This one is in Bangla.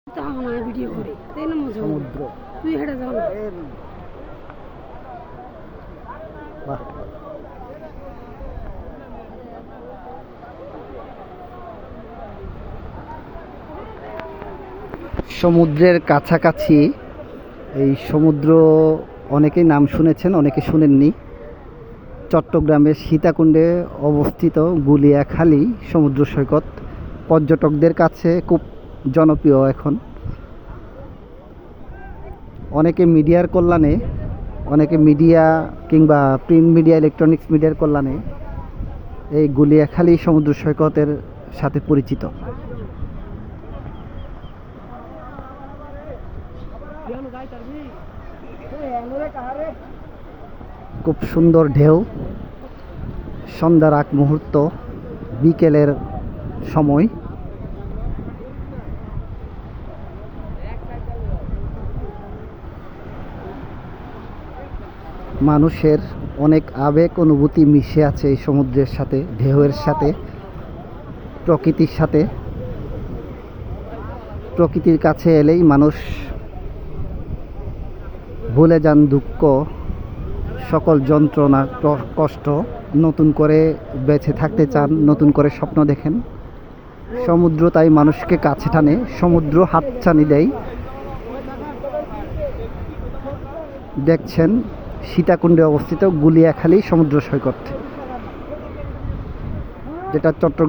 ভিডিও করে তাই না মজা সমুদ্র তুই হেঁটে যাও না বাহ সমুদ্রের কাছাকাছি এই সমুদ্র অনেকেই নাম শুনেছেন অনেকে শুনেননি চট্টগ্রামের সীতাকুণ্ডে অবস্থিত গুলিয়াখালী সমুদ্র সৈকত পর্যটকদের কাছে খুব জনপ্রিয় এখন অনেকে মিডিয়ার কল্যাণে অনেকে মিডিয়া কিংবা প্রিন্ট মিডিয়া ইলেকট্রনিক্স মিডিয়ার কল্যাণে এই গুলিয়াখালী সমুদ্র সৈকতের সাথে পরিচিত খুব সুন্দর ঢেউ সন্ধ্যার আগ মুহূর্ত বিকেলের সময় মানুষের অনেক আবেগ অনুভূতি মিশে আছে এই সমুদ্রের সাথে ঢেউয়ের সাথে প্রকৃতির সাথে প্রকৃতির কাছে এলেই মানুষ ভুলে যান দুঃখ সকল যন্ত্রণা কষ্ট নতুন করে বেঁচে থাকতে চান নতুন করে স্বপ্ন দেখেন সমুদ্র তাই মানুষকে কাছে টানে সমুদ্র হাতছানি দেয় দেখছেন সীতাকুণ্ডে অবস্থিত গুলিয়াখালী সমুদ্র সৈকত যেটা চট্টগ্রাম